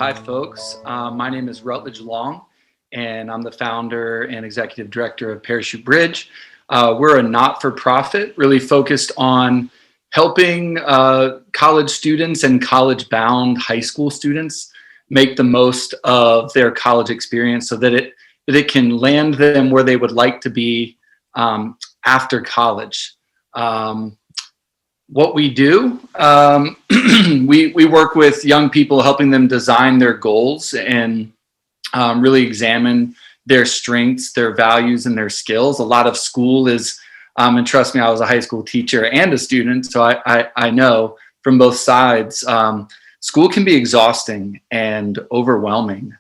TeenLife, folks. My name is Rutledge Long, and I'm the founder and executive director of Parachute Bridge. We're a not-for-profit, really focused on helping college students and college-bound high school students make the most of their college experience so that it can land them where they would like to be after college. What we do, we work with young people, helping them design their goals and really examine their strengths, their values, and their skills. A lot of school is, and trust me, I was a high school teacher and a student, so I know from both sides, school can be exhausting and overwhelming.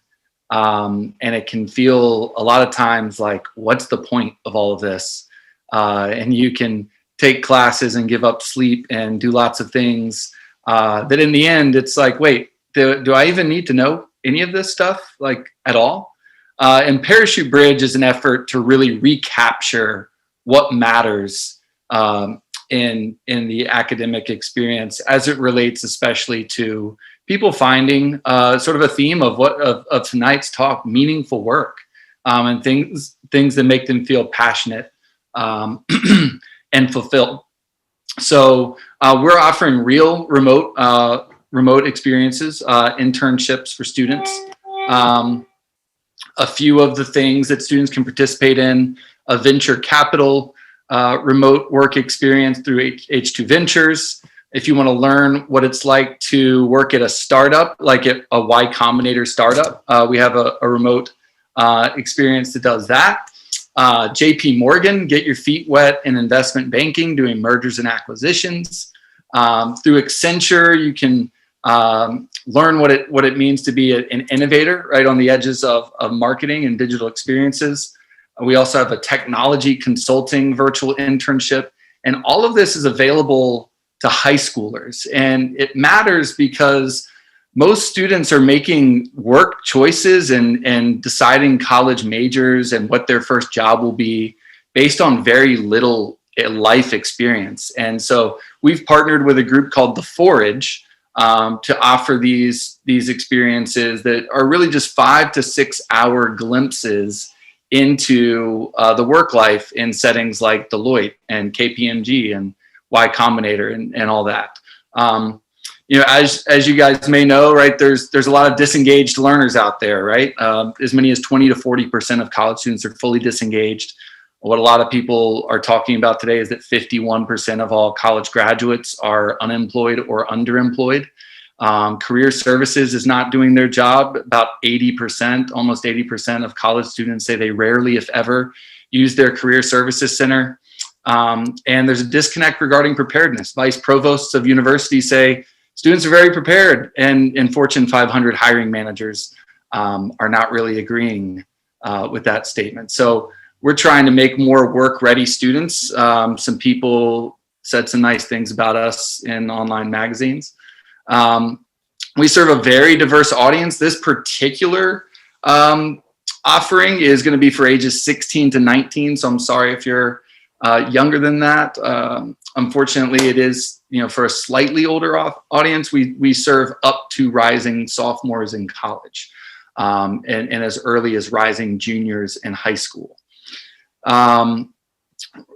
And it can feel a lot of times like, what's the point of all of this? And you can take classes and give up sleep and do lots of things that in the end, it's like, wait, do I even need to know any of this stuff like at all? And Parachute Bridge is an effort to really recapture what matters in the academic experience as it relates especially to people finding sort of a theme of tonight's talk, meaningful work, and things that make them feel passionate and fulfilled. So we're offering real remote experiences, internships for students. A few of the things that students can participate in: a venture capital remote work experience through H2 Ventures. If you want to learn what it's like to work at a startup, like at a Y Combinator startup, we have a remote experience that does that. JP Morgan, get your feet wet in investment banking, doing mergers and acquisitions. Through Accenture, you can learn what it means to be an innovator right on the edges of marketing and digital experiences. We also have a technology consulting virtual internship, and all of this is available to high schoolers. And it matters because most students are making work choices and deciding college majors and what their first job will be based on very little life experience. And so we've partnered with a group called The Forage to offer these experiences that are really just 5 to 6 hour glimpses into the work life in settings like Deloitte and KPMG and Y Combinator and all that. As you guys may know, right, there's a lot of disengaged learners out there, right? As many as 20 to 40% of college students are fully disengaged. What a lot of people are talking about today is that 51% of all college graduates are unemployed or underemployed. Career services is not doing their job. About 80%, almost 80% of college students say they rarely, if ever, use their career services center. And there's a disconnect regarding preparedness. Vice provosts of universities say students are very prepared, and Fortune 500 hiring managers are not really agreeing with that statement. So we're trying to make more work-ready students. Some people said some nice things about us in online magazines. We serve a very diverse audience. This particular offering is going to be for ages 16 to 19. So I'm sorry if you're younger than that. Unfortunately, it is, for a slightly older audience. We serve up to rising sophomores in college, and as early as rising juniors in high school.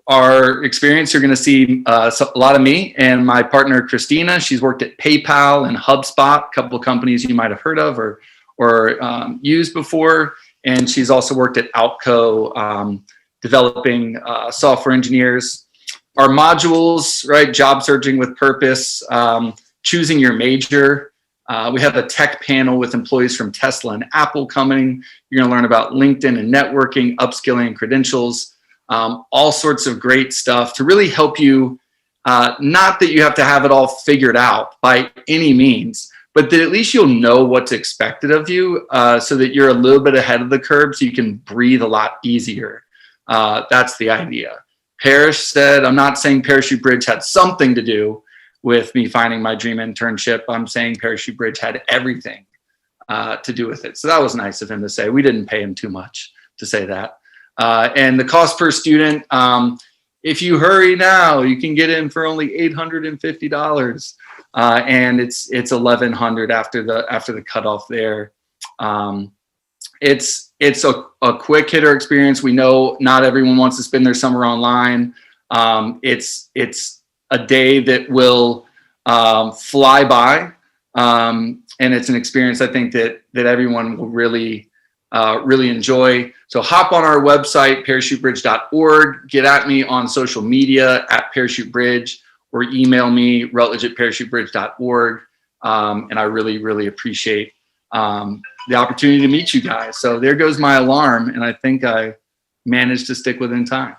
Our experience, you're going to see a lot of me and my partner Christina. She's worked at PayPal and HubSpot, a couple of companies you might have heard of or used before, and she's also worked at Outco, developing software engineers. Our modules, right? Job searching with purpose, choosing your major. We have a tech panel with employees from Tesla and Apple coming. You're going to learn about LinkedIn and networking, upskilling and credentials, all sorts of great stuff to really help you. Not that you have to have it all figured out by any means, but that at least you'll know what's expected of you, so that you're a little bit ahead of the curve so you can breathe a lot easier. That's the idea. Parrish said, I'm not saying Parachute Bridge had something to do with me finding my dream internship. I'm saying Parachute Bridge had everything to do with it. So that was nice of him to say. We didn't pay him too much to say that. And the cost per student, if you hurry now, you can get in for only $850. and it's 1100 after the cutoff there. It's a quick hitter experience. We know not everyone wants to spend their summer online. It's a day that will fly by, and it's an experience I think that everyone will really enjoy. So hop on our website, parachutebridge.org. Get at me on social media at parachutebridge, or email me, rutledge@parachutebridge.org. And I really appreciate the opportunity to meet you guys. So there goes my alarm, and I think I managed to stick within time.